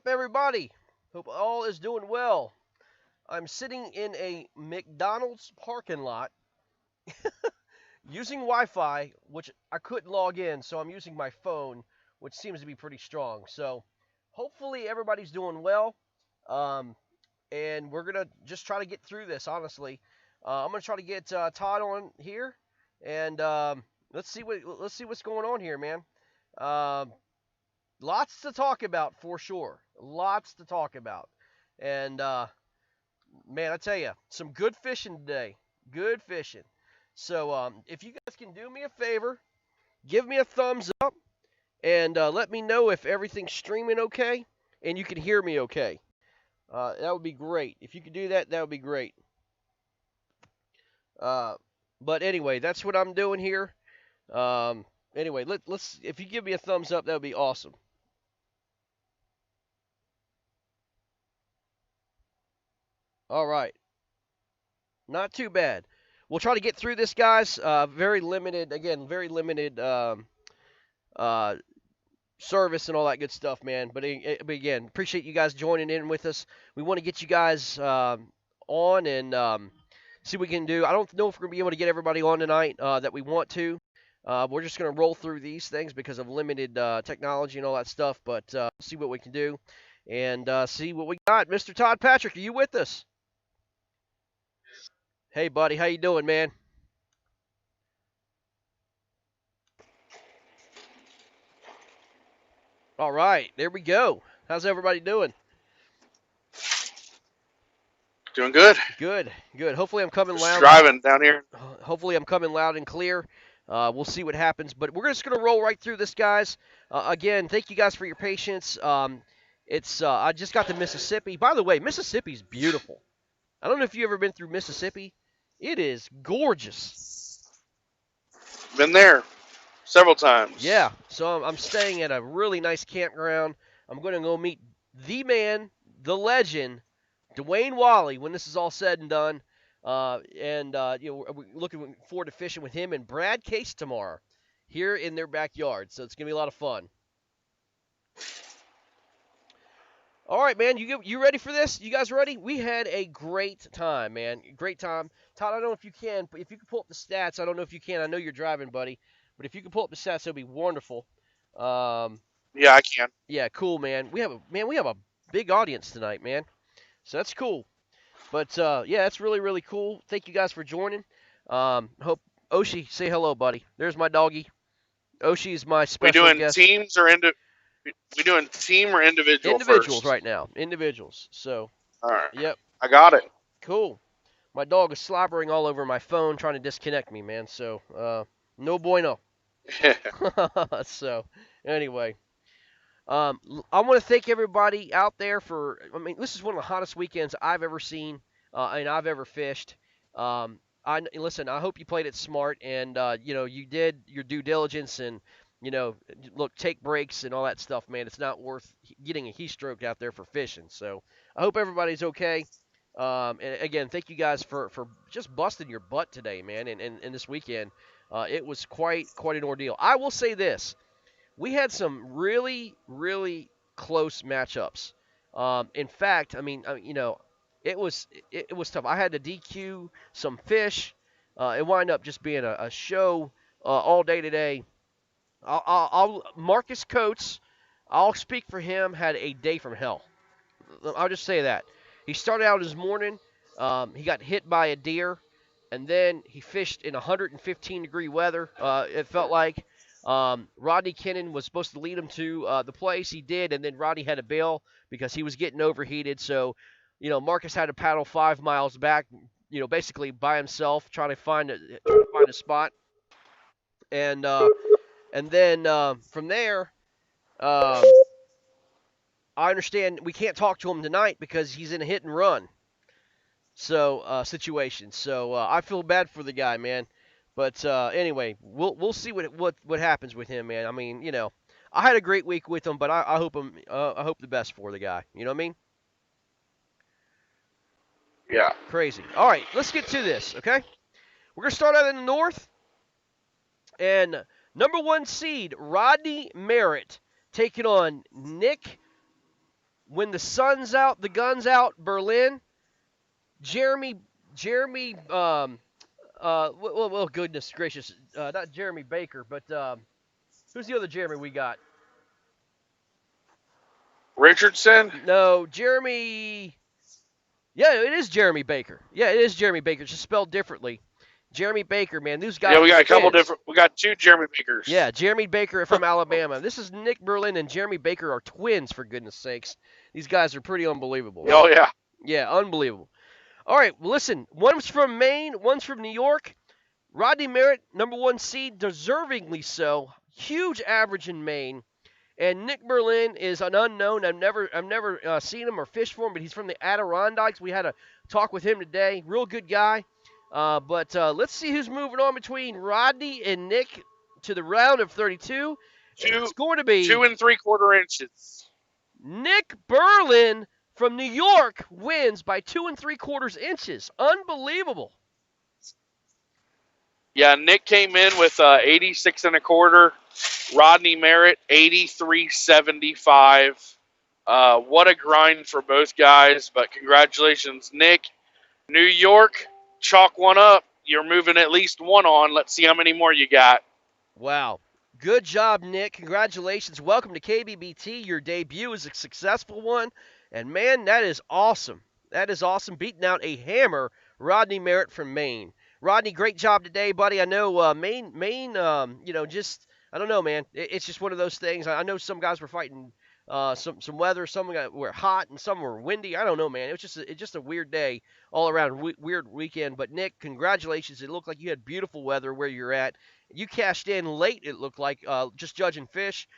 up, everybody? Hope all is doing well. I'm sitting in a McDonald's parking lot using Wi-Fi, which I couldn't log in, so I'm using my phone, which seems to be pretty strong. So hopefully everybody's doing well, um, and we're gonna just try to get through this. Honestly, I'm gonna try to get Todd on here, and let's see what's going on here, man. Um, Lots to talk about for sure. Lots to talk about. And man, I tell you, some good fishing today. Good fishing. So if you guys can do me a favor, give me a thumbs up and let me know if everything's streaming okay and you can hear me okay. That would be great. If you could do that, that would be great. Uh, but anyway, that's what I'm doing here. Anyway, let's if you give me a thumbs up, that would be awesome. All right. Not too bad. We'll try to get through this, guys. Very limited, again, very limited uh, service and all that good stuff, man. But again, appreciate you guys joining in with us. We want to get you guys on and see what we can do. I don't know if we're going to be able to get everybody on tonight that we want to. We're just going to roll through these things because of limited technology and all that stuff, but see what we can do and see what we got. Mr. Todd Patrick, are you with us? Hey, buddy, how you doing, man? All right, there we go. How's everybody doing? Doing good. Good, good. Hopefully I'm coming Just loud. driving down here. Hopefully I'm coming loud and clear. We'll see what happens, but we're just gonna roll right through this, guys. Again, thank you guys for your patience. It's I just got to Mississippi. By the way, Mississippi's beautiful. I don't know if you ever been through Mississippi. It is gorgeous. Been there several times. Yeah, so I'm staying at a really nice campground. I'm going to go meet the man, the legend, Dwayne Wally, when this is all said and done. We're looking forward to fishing with him and Brad Case tomorrow here in their backyard. So it's going to be a lot of fun. All right, man, you ready for this? You guys ready? We had a great time, man. Great time. Todd, I don't know if you can, but if you can pull up the stats, I don't know if you can. I know you're driving, buddy. But if you can pull up the stats, that'd be wonderful. Yeah, I can. Yeah, cool, man. We have a big audience tonight, man. So that's cool. But yeah, that's really really cool. Thank you guys for joining. Hope Oshi, say hello, buddy. There's my doggy. Oshi is my special guest. We doing team or individual? Individuals first? right now. Individuals. So. All right. Yep. I got it. Cool. My dog is slobbering all over my phone trying to disconnect me, man. So no bueno. So anyway. I want to thank everybody out there for. I mean, this is one of the hottest weekends I've ever seen and I've ever fished. Listen. I hope you played it smart and you did your due diligence and look, take breaks and all that stuff, man. It's not worth getting a heat stroke out there for fishing. So I hope everybody's okay. And again, thank you guys for just busting your butt today, man. And this weekend, it was quite an ordeal. I will say this. We had some really, really close matchups. In fact, I mean, it was tough. I had to DQ some fish. It wound up just being a show all day today. Marcus Coates, I'll speak for him, had a day from hell. I'll just say that. He started out his morning. He got hit by a deer, and then he fished in 115-degree weather, it felt like. Rodney Kennan was supposed to lead him to the place. He did, and then Rodney had to bail because he was getting overheated. So, Marcus had to paddle 5 miles back, basically by himself, trying to find a spot. And then from there, I understand we can't talk to him tonight because he's in a hit and run situation. So I feel bad for the guy, man. But anyway, we'll see what happens with him, man. I mean, I had a great week with him, but I hope the best for the guy. You know what I mean? Yeah. Crazy. All right, let's get to this, okay? We're gonna start out in the north, and number 1 seed Rodney Merritt taking on Nick when the sun's out, the gun's out, Berlin. Jeremy, well, goodness gracious, not Jeremy Baker, but who's the other Jeremy we got? Richardson. No, Jeremy. Yeah, it is Jeremy Baker. Yeah, it is Jeremy Baker, just spelled differently. Jeremy Baker, man, these guys. Yeah, we got are a couple twins. different. We got 2 Jeremy Bakers. Yeah, Jeremy Baker from Alabama. This is Nick Berlin and Jeremy Baker are twins, for goodness sakes. These guys are pretty unbelievable. Oh yeah. Yeah, unbelievable. All right, well, listen, one's from Maine, one's from New York. Rodney Merritt, number 1 seed, deservingly so. Huge average in Maine. And Nick Berlin is an unknown. I've never seen him or fished for him, but he's from the Adirondacks. We had a talk with him today. Real good guy. But let's see who's moving on between Rodney and Nick to the round of 32. It's going to be 2 3/4 inches. Nick Berlin from New York wins by 2 3/4 inches. Unbelievable. Yeah, Nick came in with 86 1/4. Rodney Merritt 83.75. What a grind for both guys, but congratulations, Nick. New York, chalk one up. You're moving at least one on. Let's see how many more you got. Wow. Good job, Nick. Congratulations. Welcome to KBBT. Your debut is a successful one. And, man, that is awesome. That is awesome. Beating out a hammer, Rodney Merritt from Maine. Rodney, great job today, buddy. I know Maine, just, I don't know, man. It's just one of those things. I know some guys were fighting some weather. Some were hot and some were windy. I don't know, man. It was just a weird day all around, weird weekend. But, Nick, congratulations. It looked like you had beautiful weather where you're at. You cashed in late, it looked like, just judging fish.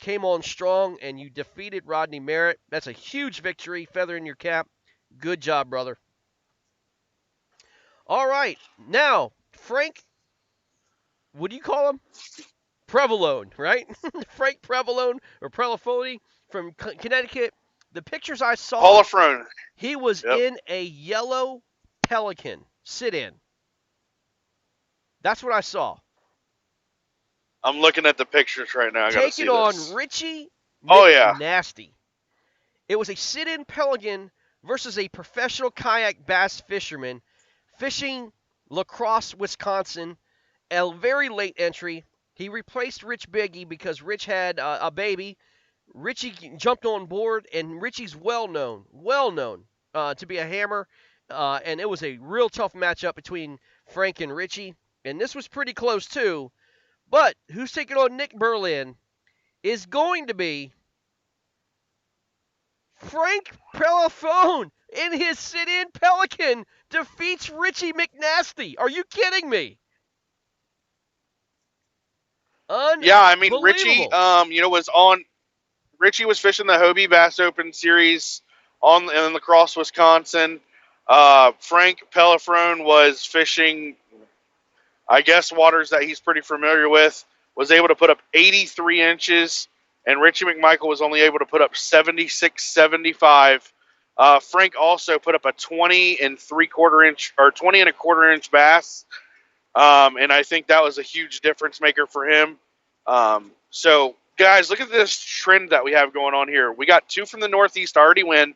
Came on strong, and you defeated Rodney Merritt. That's a huge victory, feather in your cap. Good job, brother. All right, now, Frank, what do you call him? Prevolone, right? Frank Prevolone or Prelifone from Connecticut. The pictures I saw, Qualifier. he was in a yellow Pelican sit-in. That's what I saw. I'm looking at the pictures right now. I gotta see Taking on this. Richie McNasty. It was a sit-in Pelican versus a professional kayak bass fisherman fishing La Crosse, Wisconsin. A very late entry. He replaced Rich Biggie because Rich had a baby. Richie jumped on board, and Richie's well known to be a hammer. And it was a real tough matchup between Frank and Richie. And this was pretty close, too. But who's taking on Nick Berlin is going to be Frank Pelafone in his sit-in Pelican defeats Richie McNasty. Are you kidding me? Yeah, I mean Richie, Richie was fishing the Hobie Bass Open Series in La Crosse, Wisconsin. Frank Pelafone was fishing, I guess, waters that he's pretty familiar with. Was able to put up 83 inches, and Richie McMichael was only able to put up 76.75. Frank also put up a 20 1/4 inch bass. And I think that was a huge difference maker for him. So, guys, look at this trend that we have going on here. We got 2 from the Northeast already win.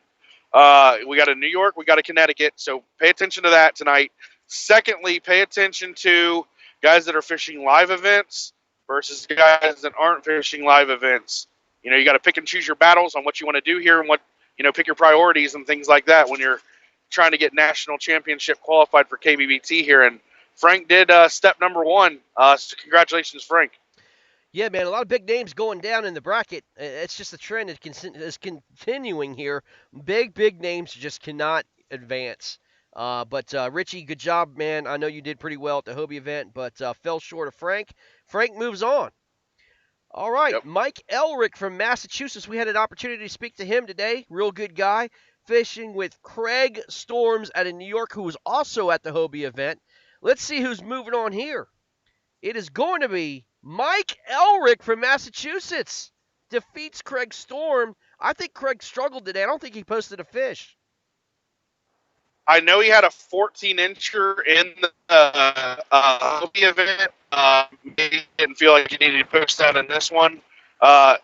We got a New York, we got a Connecticut. So pay attention to that tonight. Secondly, pay attention to guys that are fishing live events versus guys that aren't fishing live events. You know, you got to pick and choose your battles on what you want to do here and what, pick your priorities and things like that when you're trying to get national championship qualified for KBBT here. And Frank did step number 1. So congratulations, Frank. Yeah, man, a lot of big names going down in the bracket. It's just a trend that is continuing here. Big names just cannot advance. But Richie, good job, man. I know you did pretty well at the Hobie event, but fell short of Frank. Frank moves on. All right, Yep. Mike Elrick from Massachusetts. We had an opportunity to speak to him today. Real good guy. Fishing with Craig Storms out of New York, who was also at the Hobie event. Let's see who's moving on here. It is going to be Mike Elrick from Massachusetts. Defeats Craig Storm. I think Craig struggled today. I don't think he posted a fish. I know he had a 14-incher in the Hobie event. Maybe didn't feel like he needed to post that in this one.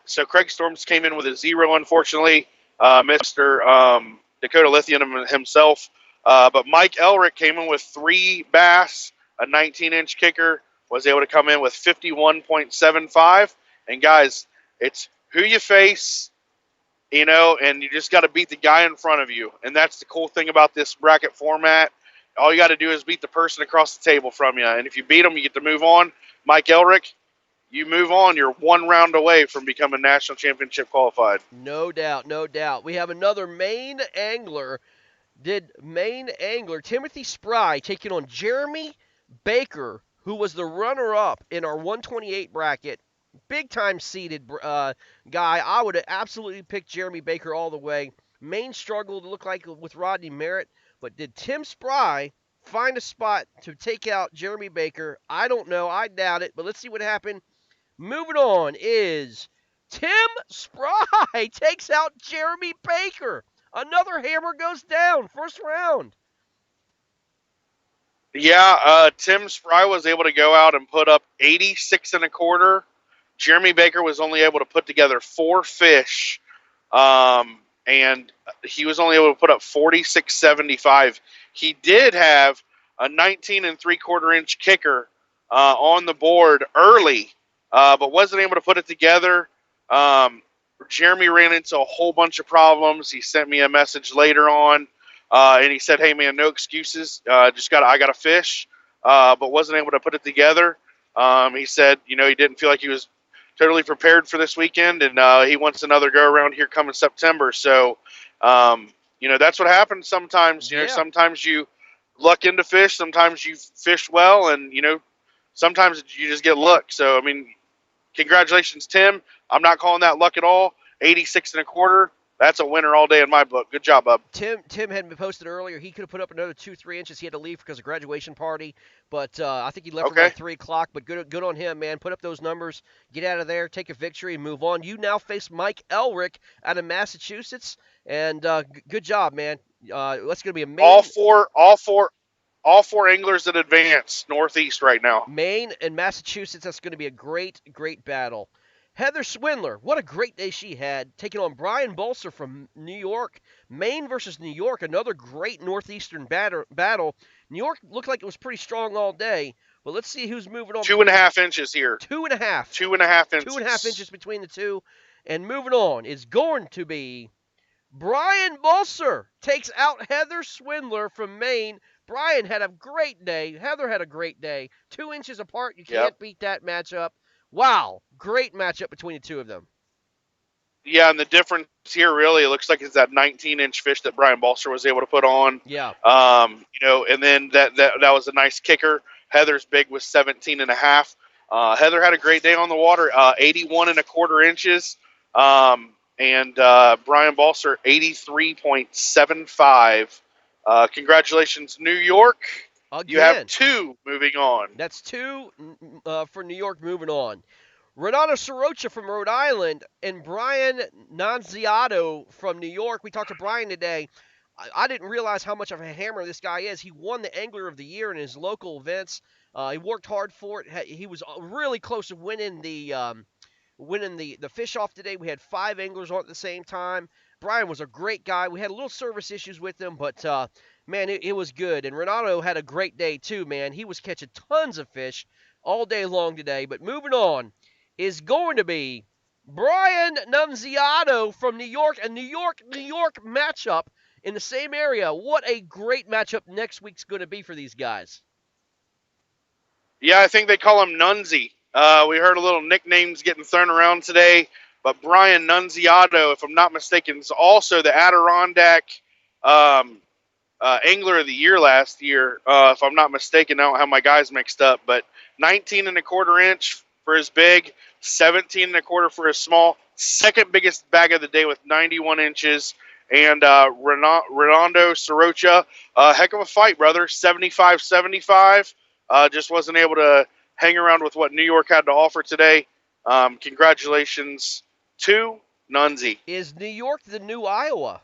So Craig Storms came in with a 0, unfortunately. Mr. Dakota Lithium himself. But Mike Elrick came in with 3 bass, a 19-inch kicker, was able to come in with 51.75. And guys, it's who you face, and you just got to beat the guy in front of you. And that's the cool thing about this bracket format. All you got to do is beat the person across the table from you. And if you beat them, you get to move on. Mike Elrick, you move on. You're 1 round away from becoming national championship qualified. No doubt, no doubt. We have another Maine angler. Did Maine angler Timothy Spry taking on Jeremy Baker, who was the runner-up in our 128 bracket. Big time seeded guy. I would have absolutely picked Jeremy Baker all the way. Maine struggled, looked like with Rodney Merritt, but did Tim Spry find a spot to take out Jeremy Baker? I don't know. I doubt it, but let's see what happened. Moving on is Tim Spry takes out Jeremy Baker. Another hammer goes down. First round. Yeah, Tim Spry was able to go out and put up 86 and a quarter. Jeremy Baker was only able to put together 4 fish, and he was only able to put up 46.75. He did have a 19 and 3/4 inch kicker on the board early, but wasn't able to put it together. Jeremy ran into a whole bunch of problems. He sent me a message later on, and he said, "Hey man, no excuses. I got to fish," but wasn't able to put it together. He said, he didn't feel like he was totally prepared for this weekend, and he wants another go around here coming September. So, that's what happens sometimes. Yeah. Sometimes you luck into fish, sometimes you fish well, and sometimes you just get luck. So, congratulations, Tim. I'm not calling that luck at all. 86 and a quarter. That's a winner all day in my book. Good job, bub. Tim had been posted earlier. He could have put up another 2-3 inches. He had to leave because of graduation party, but I think he left around 3 o'clock. But good on him, man. Put up those numbers, get out of there, take a victory, and move on. You now face Mike Elrick out of Massachusetts, and good job, man. That's going to be amazing. All four anglers that advance Northeast right now. Maine and Massachusetts. That's going to be a great battle. Heather Swindler, what a great day she had, taking on Brian Bolser from New York. Maine versus New York, another great Northeastern battle. New York looked like it was pretty strong all day, but let's see who's moving on. 2.5 inches here. 2.5. 2.5 inches. 2.5 inches between the two. And moving on is going to be Brian Bolser takes out Heather Swindler from Maine. Brian had a great day. Heather had a great day. 2 inches apart. You can't beat that matchup. Wow, great matchup between the two of them. Yeah, and the difference here really, it looks like it's that 19-inch fish that Brian Bolster was able to put on. Yeah. And then that was a nice kicker. Heather's big was 17.5. Heather had a great day on the water, 81 and a quarter inches. And Brian Bolster, 83.75. Congratulations, New York. Again. You have 2 moving on. That's 2 for New York moving on. Renato Sorocha from Rhode Island and Brian Nunziato from New York. We talked to Brian today. I didn't realize how much of a hammer this guy is. He won the Angler of the Year in his local events. He worked hard for it. He was really close to winning the fish off today. We had 5 anglers on at the same time. Brian was a great guy. We had a little service issues with him, but man, it was good. And Renato had a great day too, man. He was catching tons of fish all day long today. But moving on is going to be Brian Nunziato from New York, a New York matchup in the same area. What a great matchup next week's going to be for these guys. Yeah, I think they call him Nunzi. We heard a little nicknames getting thrown around today. But Brian Nunziato, if I'm not mistaken, is also the Adirondack Angler of the Year last year. If I'm not mistaken, I don't have my guys mixed up. But 19 and a quarter inch for his big, 17 and a quarter for his small. Second biggest bag of the day with 91 inches. And Renato Sorocha, heck of a fight, brother. 75-75. Just wasn't able to hang around with what New York had to offer today. Congratulations to Nunzi. Is New York the new Iowa?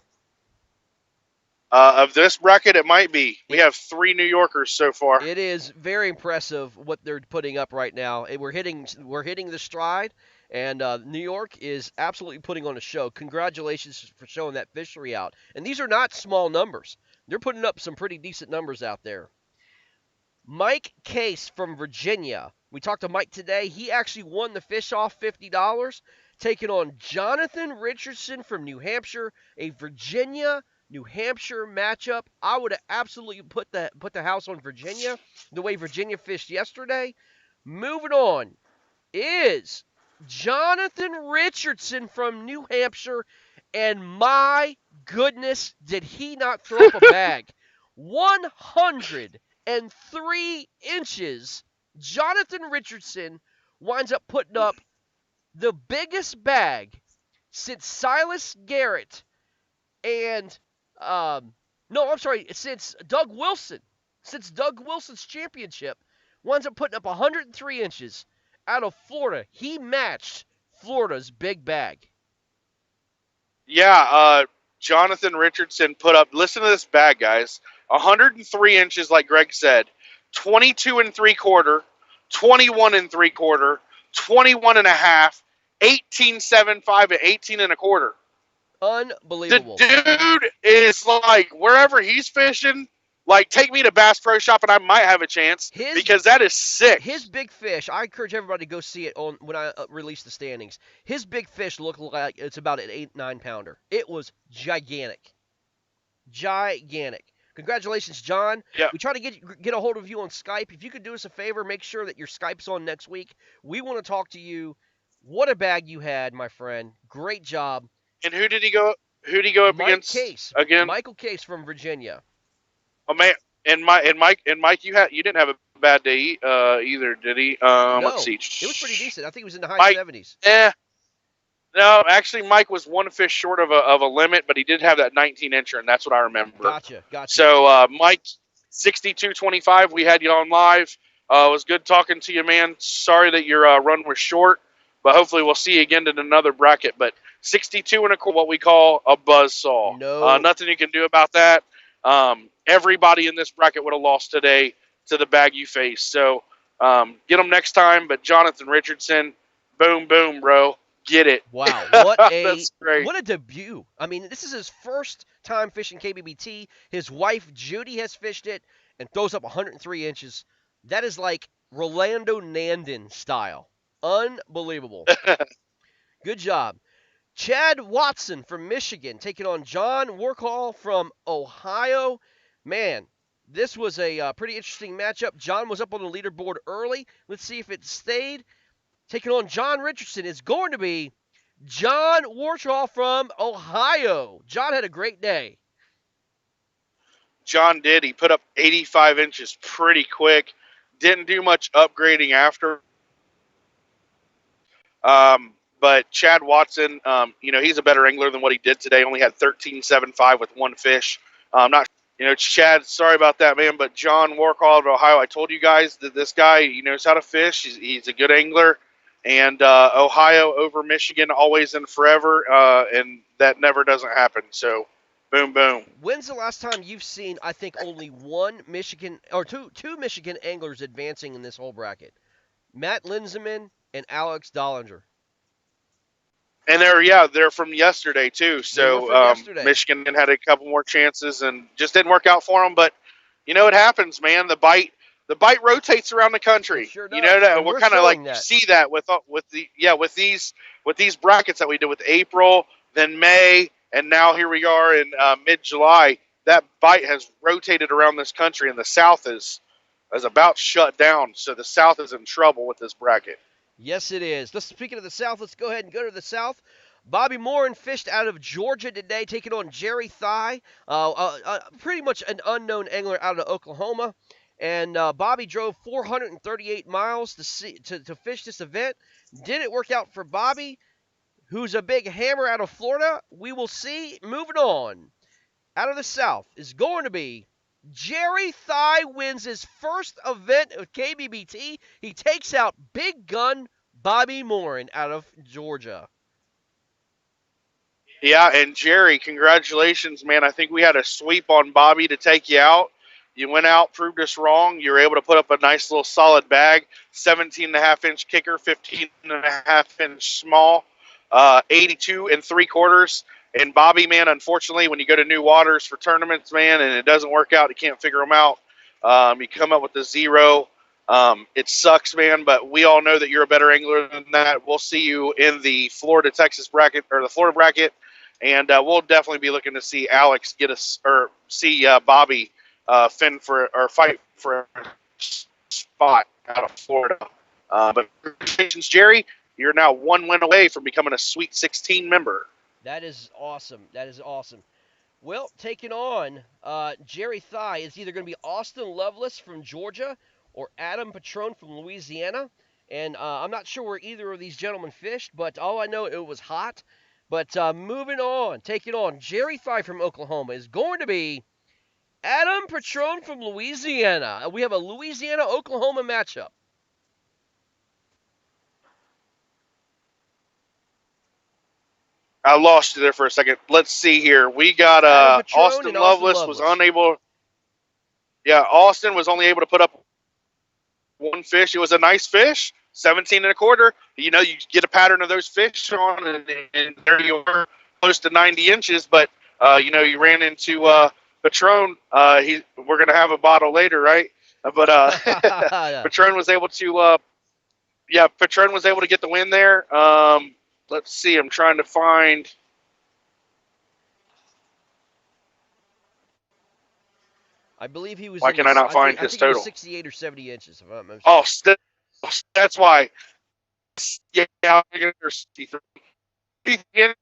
Of this bracket, it might be. We have 3 New Yorkers so far. It is very impressive what they're putting up right now. We're hitting the stride, And New York is absolutely putting on a show. Congratulations for showing that fishery out. And these are not small numbers. They're putting up some pretty decent numbers out there. Mike Case from Virginia. We talked to Mike today. He actually won the fish off $50, taking on Jonathan Richardson from New Hampshire, a Virginia New Hampshire matchup. I would have absolutely put the house on Virginia the way Virginia fished yesterday. Moving on is Jonathan Richardson from New Hampshire, and my goodness, did he not throw up a bag? 103 inches. Jonathan Richardson winds up putting up the biggest bag since Silas Garrett and no, I'm sorry, since Doug Wilson. Since Doug Wilson's championship, winds up putting up 103 inches out of Florida. He matched Florida's big bag. Yeah, Jonathan Richardson put up, listen to this bag, guys, 103 inches, like Greg said, 22 and three quarter, 21 and three quarter, 21 and a half, 18.75 and 18 and a quarter. The Unbelievable. dude is like, wherever he's fishing, like, take me to Bass Pro Shop and I might have a chance, because that is sick. His big fish, I encourage everybody to go see it on when I release the standings. His big fish looked like it's about an 8-9 pounder. It was gigantic. Gigantic. Congratulations, John. Yeah. We try to get a hold of you on Skype. If you could do us a favor, make sure that your Skype's on next week. We want to talk to you. What a bag you had, my friend. Great job. And who did he go up against Case. again? Michael Case from Virginia. Oh man, and Mike, you didn't have a bad day either, did he? No, Let's see. It was pretty decent. I think it was in the high 70s. No, actually, Mike was one fish short of a limit, but he did have that 19-incher, and that's what I remember. Gotcha. So, Mike, 62.25, we had you on live. It was good talking to you, man. Sorry that your run was short, but hopefully we'll see you again in another bracket. But 62 and a quarter, what we call a buzzsaw. No. Nothing you can do about that. Everybody in this bracket would have lost today to the bag you face. So get them next time. But Jonathan Richardson, boom, boom, bro. Get it. Wow. That's great. What a debut. I mean, this is his first time fishing KBBT. His wife, Judy, has fished it and throws up 103 inches. That is like Rolando Nandin style. Unbelievable. Good job. Chad Watson from Michigan taking on John Warcall from Ohio. Man, this was a pretty interesting matchup. John was up on the leaderboard early. Let's see if it stayed. Taking on John Richardson is going to be John Warcall from Ohio. John had a great day. John did. He put up 85 inches pretty quick. Didn't do much upgrading after. But Chad Watson, he's a better angler than what he did today. Only had 13.75 with one fish. Chad, sorry about that, man. But John Warcall of Ohio, I told you guys that this guy, he knows how to fish. He's a good angler. And Ohio over Michigan, always and forever. And that never doesn't happen. So, boom, boom. When's the last time you've seen, I think, only one Michigan or two Michigan anglers advancing in this whole bracket? Matt Linseman and Alex Dollinger. And they're from yesterday too. So Michigan had a couple more chances and just didn't work out for them. But it happens, man. The bite rotates around the country. Sure does. We're kind of like that. See that with these brackets that we did with April, then May, and now here we are in mid-July. That bite has rotated around this country, and the South is about shut down. So the South is in trouble with this bracket. Yes, it is. Speaking of the South, let's go ahead and go to the South. Bobby Morin fished out of Georgia today, taking on Jerry Thigh, pretty much an unknown angler out of Oklahoma. And Bobby drove 438 miles to fish this event. Didn't work out for Bobby, who's a big hammer out of Florida. We will see. Moving on. Out of the South is going to be Jerry Thigh wins his first event of KBBT. He takes out big gun Bobby Morin out of Georgia. Yeah, and Jerry, congratulations, man. I think we had a sweep on Bobby to take you out. You went out, proved us wrong. You were able to put up a nice little solid bag, 17.5-inch kicker, 15.5-inch small, 82 and 3/4. And Bobby, man, unfortunately, when you go to new waters for tournaments, man, and it doesn't work out, you can't figure them out. You come up with a 0. It sucks, man, but we all know that you're a better angler than that. We'll see you in the Florida-Texas bracket, or the Florida bracket, and we'll definitely be looking to see Alex get us, or see Bobby fin for, or fight for a spot out of Florida. But congratulations, Jerry. You're now 1 win away from becoming a Sweet 16 member. That is awesome. That is awesome. Well, taking on Jerry Thigh is either going to be Austin Lovelace from Georgia or Adam Patron from Louisiana. And I'm not sure where either of these gentlemen fished, but all I know it was hot. But moving on, taking on Jerry Thigh from Oklahoma is going to be Adam Patron from Louisiana. We have a Louisiana-Oklahoma matchup. I lost you there for a second. Let's see here. We got Austin Lovelace was unable. Yeah, Austin was only able to put up one fish. It was a nice fish, 17.25. You know, you get a pattern of those fish on, and there you are, close to 90 inches. But you know, you ran into Patron. We're gonna have a bottle later, right? But Patron was able to. Patron was able to get the win there. Let's see. I'm trying to find. I believe he was. Why can I not find his total? He was 68 or 70 inches. If I'm not mistaken. Oh, that's why. Yeah, there's 63. An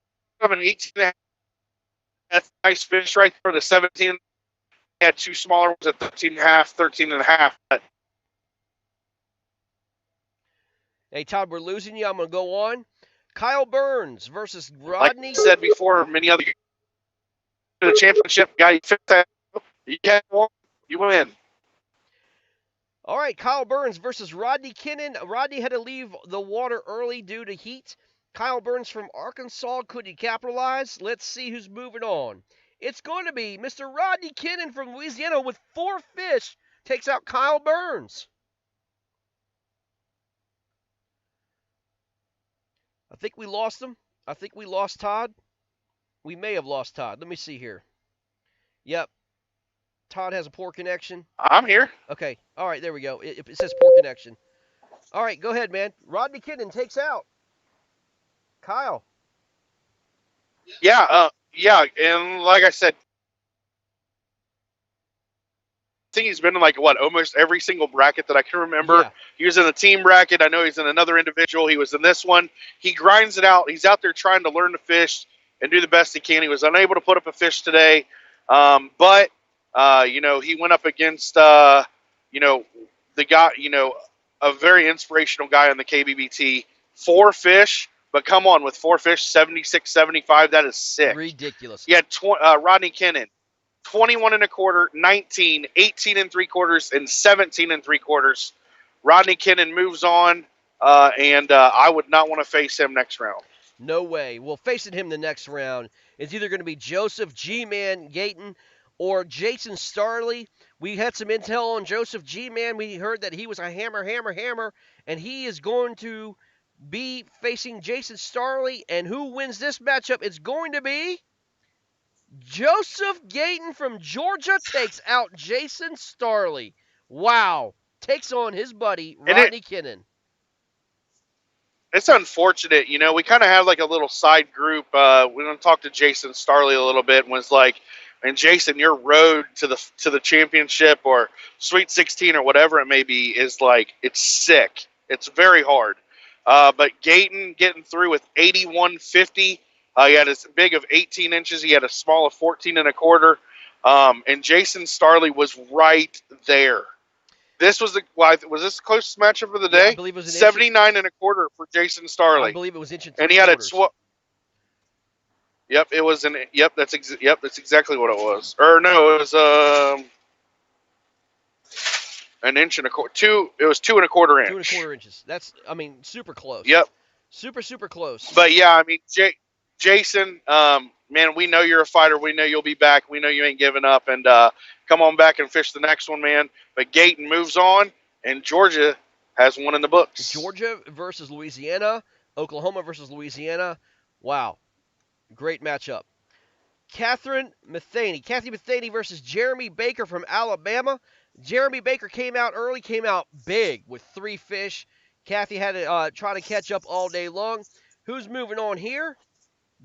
18. That's a nice fish right there. The 17 had 2 smaller ones at 13.5, 13.5. Hey, Todd, we're losing you. I'm going to go on. Kyle Burns versus Rodney. Like I said before, many other the championship guy, you get one, you win. All right, Kyle Burns versus Rodney Kinnan. Rodney had to leave the water early due to heat. Kyle Burns from Arkansas, could he capitalize? Let's see who's moving on. It's going to be Mr. Rodney Kinnan from Louisiana with 4 fish. Takes out Kyle Burns. I think we lost him. I think we lost Todd. We may have lost Todd. Let me see here. Yep. Todd has a poor connection. I'm here. Okay. All right, there we go. It says poor connection. All right, go ahead, man. Rodney Kinnan takes out Kyle. Yeah, and like I said, I think he's been in almost every single bracket that I can remember. Yeah. He was in the team bracket. I know he's in another individual. He was in this one. He grinds it out. He's out there trying to learn to fish and do the best he can. He was unable to put up a fish today, but you know, he went up against you know, the guy, you know, a very inspirational guy on the KBBT. 4 fish, but come on, with 4 fish, 76, 75, that is sick. Ridiculous. He had Rodney Kinnan, 21.25, 19, 18.75, and 17.75. Rodney Kinnan moves on, and I would not want to face him next round. No way. Well, facing him the next round is either going to be Joseph G-Man Gayton or Jason Starley. We had some intel on Joseph G-Man. We heard that he was a hammer, and he is going to be facing Jason Starley. And who wins this matchup? It's going to be Joseph Gayton from Georgia takes out Jason Starley. Wow. Takes on his buddy, Rodney Kinnan. It's unfortunate, you know, we kind of have like a little side group. We want to talk to Jason Starley a little bit and was like, and Jason, your road to the championship or Sweet 16 or whatever it may be is like, it's sick. It's very hard. But Gayton getting through with 81.50. He had a big of 18 inches. He had a small of 14.25. And Jason Starley was right there. This was was this the closest matchup of the day? Yeah, I believe it was 79.25 for Jason Starley. I believe it was inch and he had a Yep, it was that's exactly what it was. Or no, it was an inch and a quarter. It was 2.25 inches. 2.25 inches. That's, I mean, super close. Yep. Super close. But yeah, I mean, Jason, man, we know you're a fighter. We know you'll be back. We know you ain't giving up. And come on back and fish the next one, man. But Gayton moves on, and Georgia has one in the books. Georgia versus Louisiana, Oklahoma versus Louisiana. Wow, great matchup. Kathy Matheny versus Jeremy Baker from Alabama. Jeremy Baker came out early, came out big with 3 fish. Kathy had to try to catch up all day long. Who's moving on here?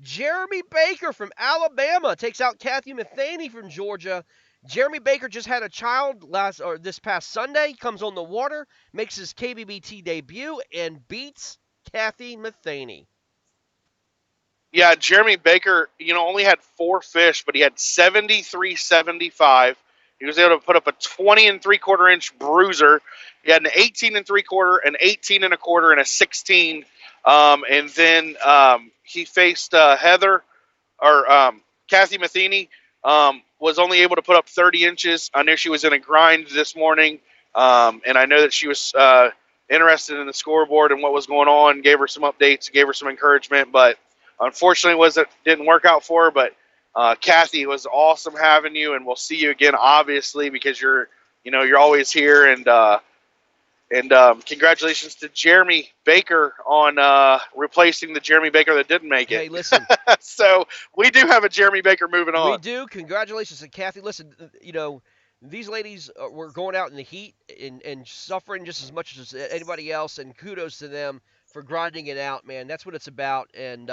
Jeremy Baker from Alabama takes out Kathy Matheny from Georgia. Jeremy Baker just had a child this past Sunday. Comes on the water, makes his KBBT debut, and beats Kathy Matheny. Yeah, Jeremy Baker, only had 4 fish, but he had 73.75. He was able to put up a 20 and 3/4 inch bruiser. He had an 18 and 3/4, an 18 and a quarter, and a 16. And then he faced Heather or Kathy Matheny. Was only able to put up 30 inches. I knew she was in a grind this morning, and I know that she was interested in the scoreboard and what was going on. Gave her some updates, gave her some encouragement, but unfortunately, didn't work out for her. But Kathy, it was awesome having you, and we'll see you again, obviously, because you're always here. And congratulations to Jeremy Baker on replacing the Jeremy Baker that didn't make it. Hey, listen. So we do have a Jeremy Baker moving on. We do. Congratulations to Kathy. Listen, these ladies were going out in the heat and suffering just as much as anybody else, and kudos to them for grinding it out, man. That's what it's about. And,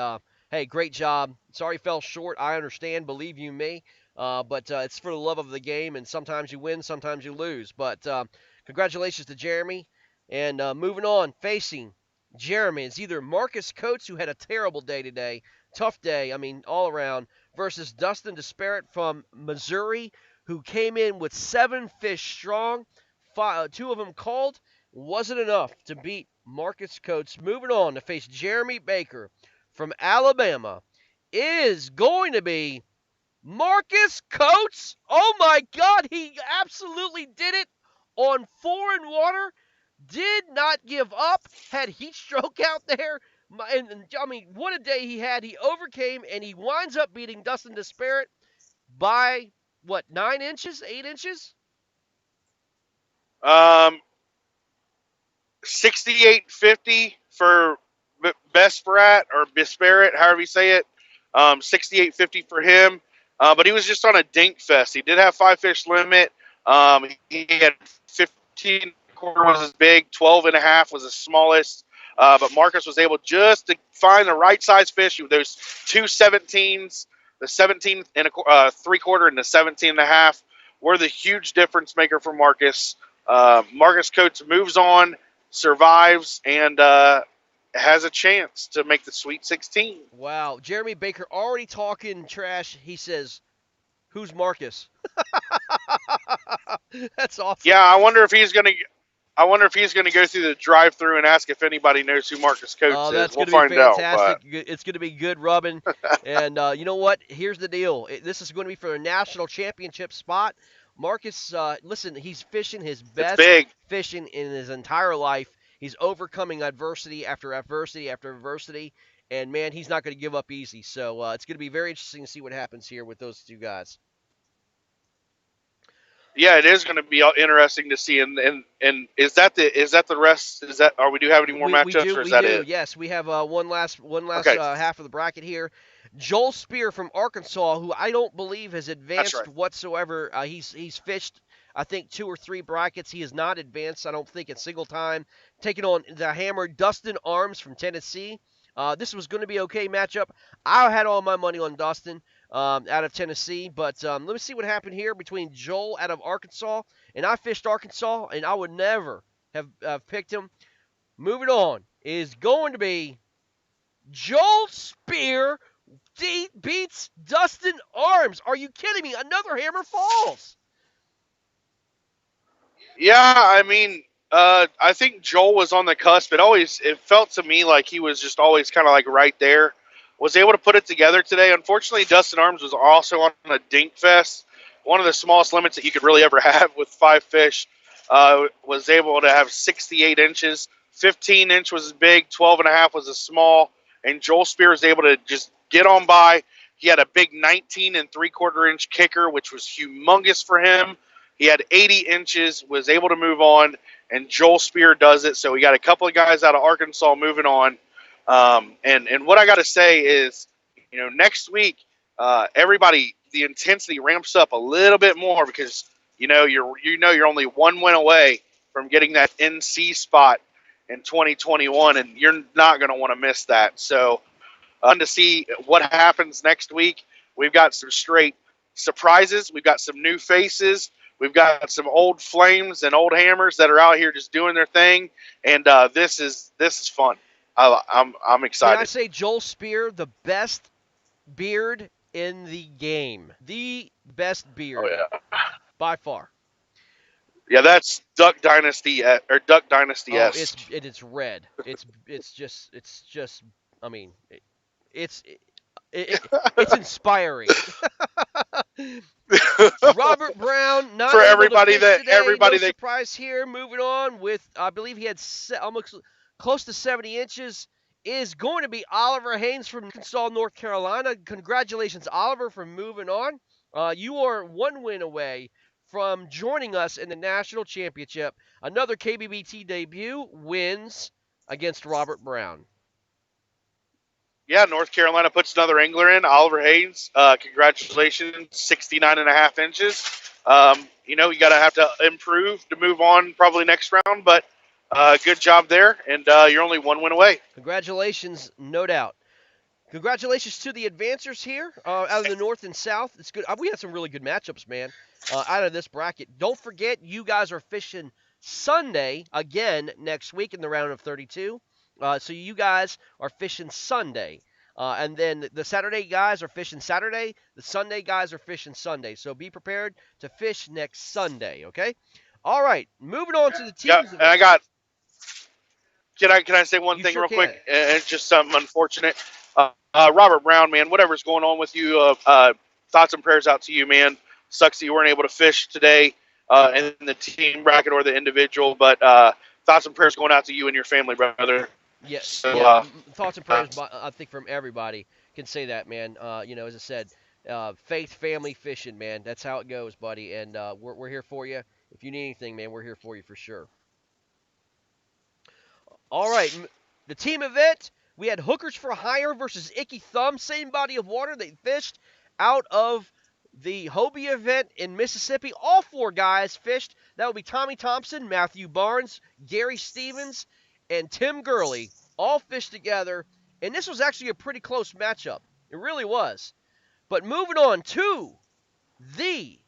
hey, great job. Sorry fell short. I understand. Believe you me. But it's for the love of the game, and sometimes you win, sometimes you lose. But congratulations to Jeremy. And moving on, facing Jeremy is either Marcus Coates, who had a terrible day today, tough day, all around, versus Dustin Disparate from Missouri, who came in with 7 fish strong. 2 of them called. Wasn't enough to beat Marcus Coates. Moving on to face Jeremy Baker from Alabama is going to be Marcus Coates. Oh my God, he absolutely did it on foreign water. Did not give up. Had heat stroke out there. And what a day he had. He overcame, and he winds up beating Dustin Disparate by, 9 inches, 8 inches? 68.50 for Best Brat or Disparate, however you say it. 68.50 for him. But he was just on a dink fest. He did have 5 fish limit. He had 15 quarter was his big, 12 and a half was his smallest. But Marcus was able just to find the right size fish with those 2 17s, the 17 and a 3/4 and the 17 and a half were the huge difference maker for Marcus. Marcus Coates moves on, survives, and has a chance to make the Sweet 16. Wow. Jeremy Baker already talking trash. He says, "Who's Marcus?" That's awesome. Yeah, I wonder if he's going to go through the drive-through and ask if anybody knows who Marcus Coates is. That's we'll going to be find fantastic. Out, it's going to be good rubbing. And you know what? Here's the deal. This is going to be for a national championship spot. Marcus, listen, he's fishing his best fishing in his entire life. He's overcoming adversity after adversity after adversity. And, man, he's not going to give up easy. So it's going to be very interesting to see what happens here with those 2 guys. Yeah, it is going to be interesting to see. And is that the rest? Or we do have any more matchups? Or is that it? Yes, we have one last okay. Half of the bracket here. Joel Spear from Arkansas, who I don't believe has advanced whatsoever. He's fished, I think, 2 or 3 brackets. He has not advanced, I don't think, at single time. Taking on the hammer Dustin Arms from Tennessee. This was going to be okay matchup. I had all my money on Dustin out of Tennessee, but let me see what happened here between Joel out of Arkansas, and I fished Arkansas, and I would never have picked him. Moving on is going to be Joel Spear beats Dustin Arms. Are you kidding me? Another hammer falls. Yeah, I think Joel was on the cusp. It felt to me like he was just always kind of like right there. Was able to put it together today. Unfortunately, Dustin Arms was also on a dink fest, one of the smallest limits that you could really ever have with 5 fish. Was able to have 68 inches. 15 inch was his big, 12 and a half was his small, and Joel Spear was able to just get on by. He had a big 19 and 3/4 inch kicker, which was humongous for him. He had 80 inches, was able to move on, and Joel Spear does it. So we got a couple of guys out of Arkansas moving on. And what I got to say is, next week, everybody, the intensity ramps up a little bit more because you're only one win away from getting that NC spot in 2021, and you're not going to want to miss that. So, to see what happens next week, we've got some straight surprises. We've got some new faces. We've got some old flames and old hammers that are out here just doing their thing, and this is fun. I'm excited. Can I say Joel Spear, the best beard in the game, the best beard, by far. Yeah, that's Duck Dynasty or Duck Dynasty. Oh, it's red. It's just. I mean, it's inspiring. Robert Brown, not for able everybody to that today. No surprise here. Moving on with, I believe he had almost close to 70 inches. Is going to be Oliver Haynes from Arkansas, North Carolina. Congratulations, Oliver, for moving on. You are one win away from joining us in the national championship. Another KBBT debut wins against Robert Brown. Yeah, North Carolina puts another angler in, Oliver Haynes. Congratulations, 69.5 inches. You got to have to improve to move on probably next round, but good job there, and you're only one win away. Congratulations, no doubt. Congratulations to the advancers here out of the North and South. It's good. We had some really good matchups, man, out of this bracket. Don't forget, you guys are fishing Sunday again next week in the round of 32. So you guys are fishing Sunday. And then the Saturday guys are fishing Saturday. The Sunday guys are fishing Sunday. So be prepared to fish next Sunday, okay? All right, moving on to the teams. Yeah, and I got – can I say one thing sure real can. quick? And it's just something unfortunate. Robert Brown, man, whatever's going on with you, thoughts and prayers out to you, man. Sucks that you weren't able to fish today in the team bracket or the individual, but thoughts and prayers going out to you and your family, brother. Yes, So, yeah. Thoughts and prayers, I think, from everybody can say that, man. As I said, faith, family, fishing, man. That's how it goes, buddy. And we're here for you. If you need anything, man, we're here for you for sure. All right, the team event, we had Hookers for Hire versus Icky Thumb. Same body of water. They fished out of the Hobie event in Mississippi. All four guys fished. That would be Tommy Thompson, Matthew Barnes, Gary Stevens, and Tim Gurley. All fished together. And this was actually a pretty close matchup. It really was. But moving on to the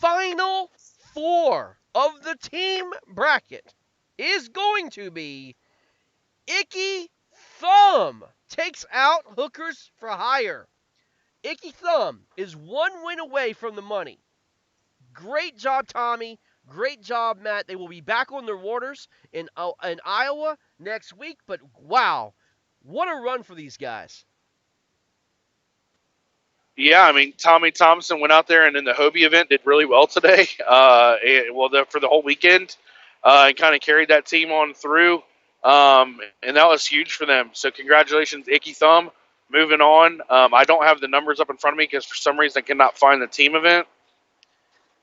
final four of the team bracket is going to be Icky Thumb takes out Hookers for Hire. Icky Thumb is one win away from the money. Great job, Tommy. Great job, Matt. They will be back on their waters in Iowa next week. But, wow, what a run for these guys. Yeah, I mean, Tommy Thompson went out there and in the Hobie event did really well today. For the whole weekend, and kind of carried that team on through. And that was huge for them. So congratulations, Icky Thumb. Moving on. I don't have the numbers up in front of me because for some reason I cannot find the team event.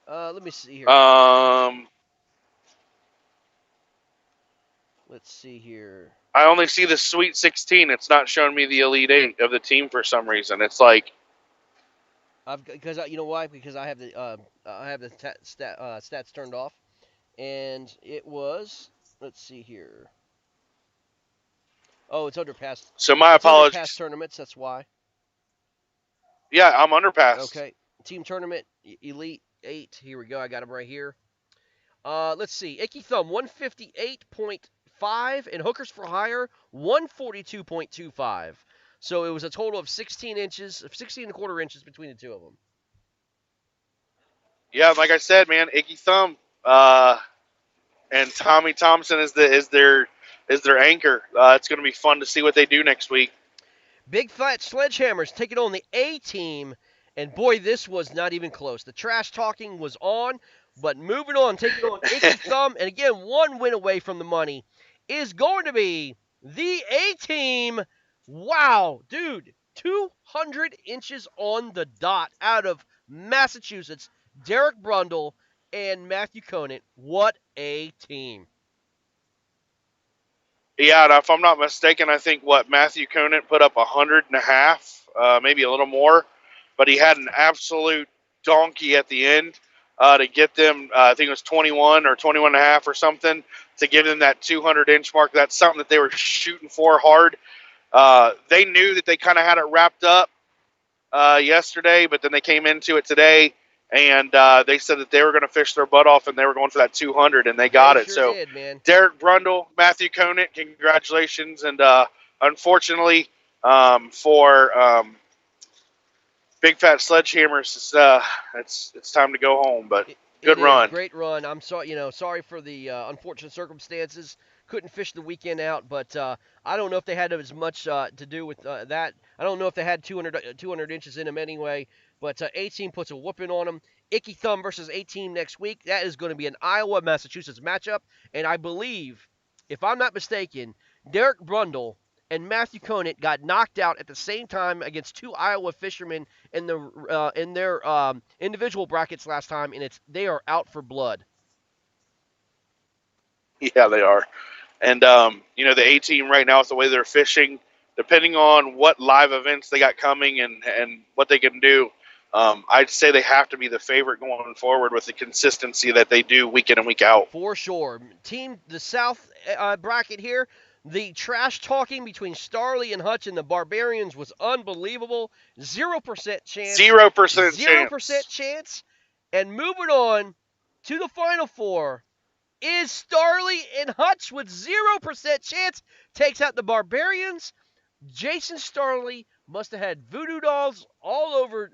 Let me see here. Let's see here. I only see the Sweet 16. It's not showing me the Elite 8 of the team for some reason. It's like because you know why? Because I have the stats turned off, and it was. Let's see here. Oh, it's under past. So my apologies. Past tournaments. That's why. Yeah, I'm underpassed. Okay, team tournament Elite 8. Here we go. I got them right here. Let's see. Icky Thumb 158.5 and Hookers for Hire 142.25. So it was a total of 16 and a quarter inches between the two of them. Yeah, like I said, man, Icky Thumb and Tommy Thompson is their anchor. It's going to be fun to see what they do next week. Big Fat Sledgehammers taking on the A team, and boy, this was not even close. The trash talking was on, but moving on, taking on Icky Thumb, and again, one win away from the money, is going to be the A team. Wow, dude, 200 inches on the dot out of Massachusetts. Derek Brundle and Matthew Conant. What a team. Yeah, and if I'm not mistaken, I think what Matthew Conant put up 100.5, maybe a little more, but he had an absolute donkey at the end to get them. I think it was 21 or 21.5 or something to give them that 200-inch mark. That's something that they were shooting for hard. They knew that they kind of had it wrapped up yesterday, but then they came into it today, and they said that they were going to fish their butt off, and they were going for that 200, and they got They it. sure So did, man. Derek Brundle, Matthew Conant, congratulations, and unfortunately for Big Fat Sledgehammers, it's time to go home. But It good is run. great run. I'm sorry, sorry for the unfortunate circumstances. Couldn't fish the weekend out, but I don't know if they had as much to do with that. I don't know if they had 200 inches in them anyway. But 18 puts a whooping on them. Icky Thumb versus 18 next week. That is going to be an Iowa Massachusetts matchup, and I believe, if I'm not mistaken, Derek Brundle and Matthew Conant got knocked out at the same time against two Iowa fishermen in their individual brackets last time, and they are out for blood. Yeah, they are. And the A team right now, with the way they're fishing, depending on what live events they got coming and what they can do, I'd say they have to be the favorite going forward with the consistency that they do week in and week out. For sure. Team the South bracket here. The trash talking between Starley and Hutch and the Barbarians was unbelievable. 0% chance. 0% 0% chance. chance. And moving on to the Final Four is Starley and Hutch with 0% chance. Takes out the Barbarians. Jason Starley must have had voodoo dolls all over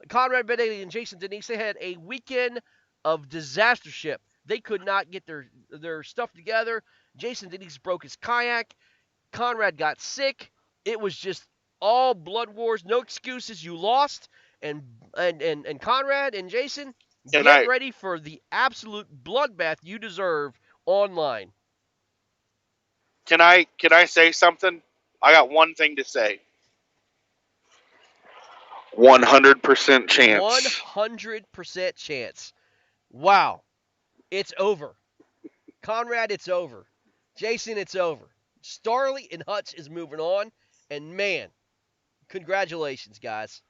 Conrad Benetti and Jason Denise. They had a weekend of disastership. They could not get their stuff together. Jason Denise broke his kayak. Conrad got sick. It was just all blood wars. No excuses. You lost. And Conrad and Jason, And get I ready for the absolute bloodbath you deserve online. can I say something? I got one thing to say. 100% chance. 100% chance. Wow. It's over. Conrad, it's over. Jason, it's over. Starley and Hutch is moving on. And man, congratulations, guys.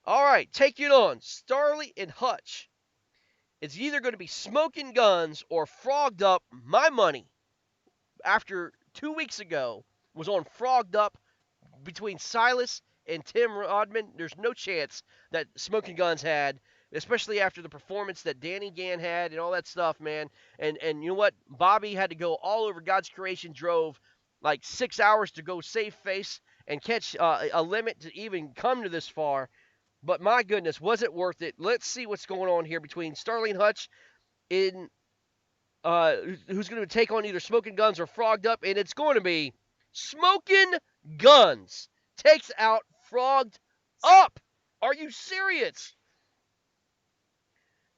All right, take it on. Starley and Hutch. It's either going to be smoking guns or frogged up. My money, after 2 weeks ago, was on frogged up between Silas and Tim Rodman. There's no chance that Smoking Guns had, especially after the performance that Danny Gann had and all that stuff, man. And you know what? Bobby had to go all over God's creation, drove like 6 hours to go save face and catch a limit to even come to this far. But my goodness, was it worth it? Let's see what's going on here between Starling Hutch in who's going to take on either Smoking Guns or Frogged Up, and it's going to be Smoking Guns takes out Frogged Up. Are you serious?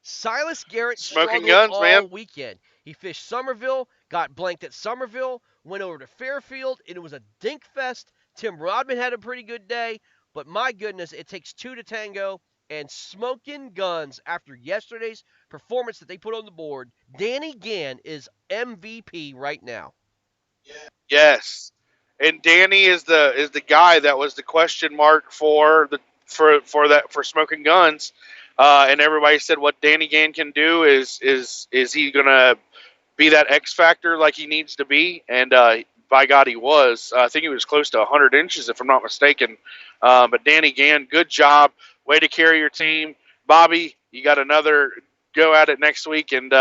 Silas Garrett Smoking struggled guns, all man. weekend. He fished Somerville, got blanked at Somerville, went over to Fairfield, and it was a dink fest. Tim Rodman had a pretty good day, but my goodness, it takes two to tango. And Smoking Guns, after yesterday's performance that they put on the board, Danny Gann is MVP right now. Yes. And Danny is the guy that was the question mark for Smoking Guns. And everybody said what Danny Gann can do is he gonna be that X factor like he needs to be? And by God, he was. I think he was close to 100 inches, if I'm not mistaken. But Danny Gann, good job. Way to carry your team. Bobby, you got another go at it next week, and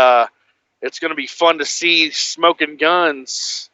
it's going to be fun to see Smoking Guns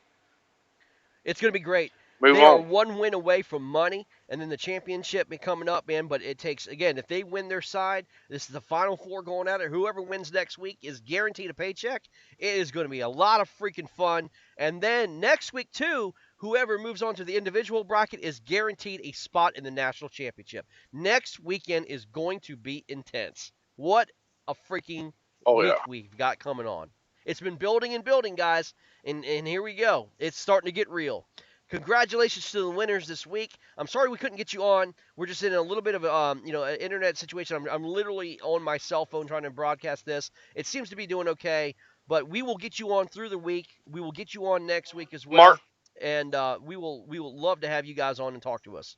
It's going to be great. move They are on. one win away from money, and then the championship be coming up, man. But it takes, again, if they win their side, this is the Final Four going at it. Whoever wins next week is guaranteed a paycheck. It is going to be a lot of freaking fun. And then next week, too, whoever moves on to the individual bracket is guaranteed a spot in the national championship. Next weekend is going to be intense. What a freaking Oh, week yeah. we've got coming on. It's been building and building, guys, and here we go. It's starting to get real. Congratulations to the winners this week. I'm sorry we couldn't get you on. We're just in a little bit of an internet situation. I'm literally on my cell phone trying to broadcast this. It seems to be doing okay, but we will get you on through the week. We will get you on next week as Mark well, and we will love to have you guys on and talk to us.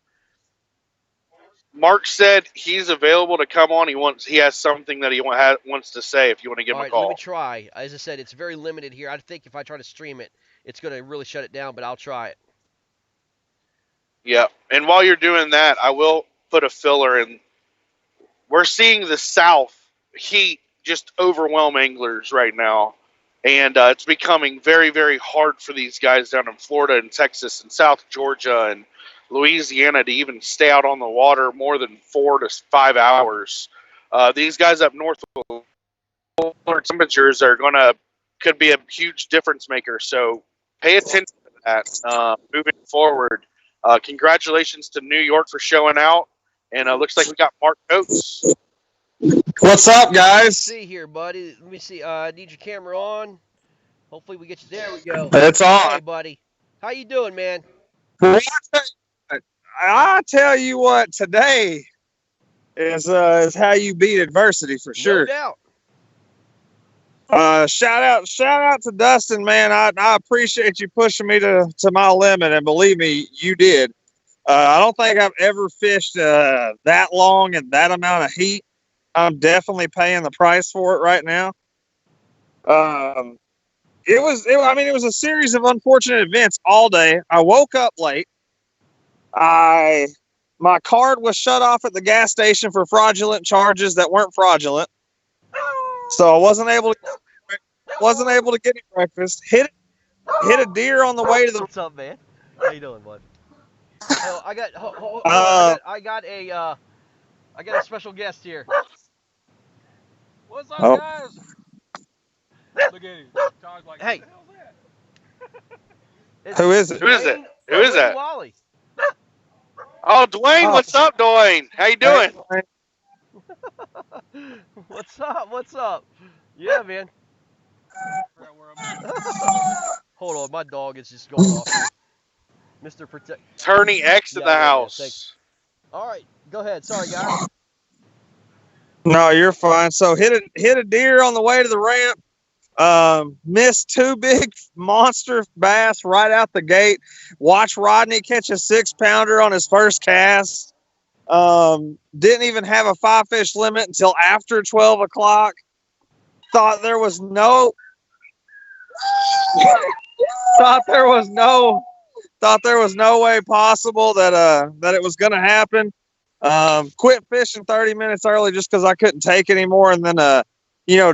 Mark said he's available to come on. He has something that he wants to say. If you want to give All him a right, let me call. try. As I said, it's very limited here. I think if I try to stream it, it's going to really shut it down, but I'll try it. Yeah. And while you're doing that, I will put a filler in. We're seeing the South heat just overwhelm anglers right now. And it's becoming very, very hard for these guys down in Florida and Texas and South Georgia and Louisiana to even stay out on the water more than 4 to 5 hours. These guys up north with cooler temperatures are could be a huge difference maker. So pay attention to that moving forward. Congratulations to New York for showing out. And looks like we got Mark Coates. What's up, Let's guys? see here, buddy. Let me see. I need your camera on. Hopefully we get you. There we go. It's Hey, on. buddy. How you doing, man? Well, I tell you what, today is how you beat adversity for No sure. doubt. Shout out to Dustin, man. I appreciate you pushing me to my limit, and believe me, you did. I don't think I've ever fished that long and that amount of heat. I'm definitely paying the price for it right now. It was a series of unfortunate events all day. I woke up late. My card was shut off at the gas station for fraudulent charges that weren't fraudulent, so I wasn't able to get any breakfast. Hit a deer on the way to the. What's up, man? How you doing, bud? Oh, I got. I got a special guest here. What's up, Oh. guys? Look at him. Todd's like, Hey. what the hell's that? It's Who is it? Who is it? Dwayne- Who is Dwayne that? Wally. Oh, Dwayne, Oh. what's up, Dwayne? How you doing? What's up? What's up? Yeah, man. Figure out where I'm at. Hold on, my dog is just going off here. Mr. Protect. Attorney X in Yeah, the yeah, house. thanks. All right, go ahead. Sorry, guys. No, you're fine. So hit a deer on the way to the ramp. Missed two big monster bass right out the gate. Watch Rodney catch a 6-pounder on his first cast. Didn't even have a 5-fish limit until after 12 o'clock. Thought there was no way possible that it was gonna happen. Quit fishing 30 minutes early just because I couldn't take anymore, and then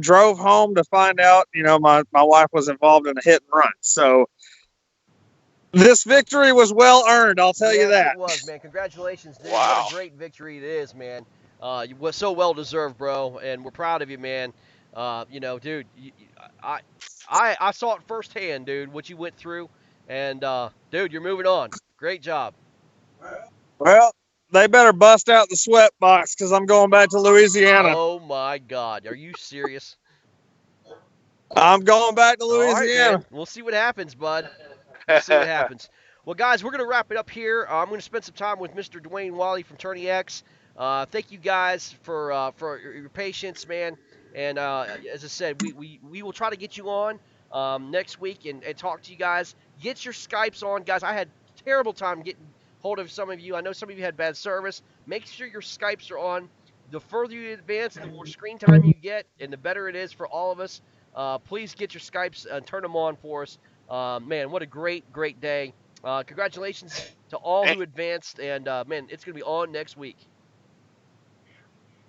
drove home to find out my wife was involved in a hit and run. So this victory was well earned, I'll tell you Yes, that. it was, man. Congratulations, dude. Wow. What a great victory it is, man. You was so well deserved, bro, and we're proud of you, man. Dude, I saw it firsthand, dude, what you went through, and dude, you're moving on. Great job. Well, they better bust out the sweat box because I'm going back to Louisiana. Oh my God, are you serious? I'm going back to All right, Louisiana. man. We'll see what happens, bud. We'll see what happens. Well, guys, we're going to wrap it up here. I'm going to spend some time with Mr. Dwayne Wally from Tourney X. Thank you guys for your patience, man. And as I said, we will try to get you on next week and talk to you guys. Get your Skypes on, guys. I had a terrible time getting hold of some of you. I know some of you had bad service. Make sure your Skypes are on. The further you advance, the more screen time you get, and the better it is for all of us. Please get your Skypes and turn them on for us. Man, what a great day. Congratulations to all who advanced, and man, it's going to be on next week.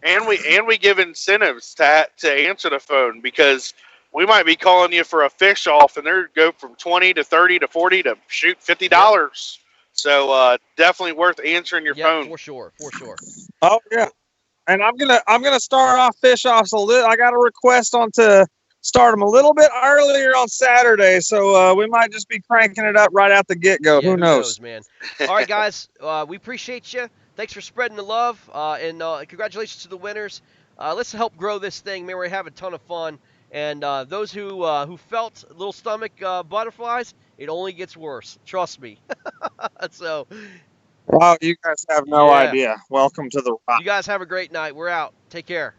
And we give incentives to answer the phone, because we might be calling you for a fish off, and they're go from 20 to 30 to 40 to shoot $50. Yep. So definitely worth answering your phone. For sure. Oh yeah, and I'm gonna start off fish offs a little. I got a request on to start them a little bit earlier on Saturday, so we might just be cranking it up right out the get go. Yeah, who knows, man? All right, guys, we appreciate you. Thanks for spreading the love, and congratulations to the winners. Let's help grow this thing, man. We're having a ton of fun, and those who felt little stomach butterflies, it only gets worse. Trust me. So, Wow, you guys have no yeah. idea. Welcome to the rock. You guys have a great night. We're out. Take care.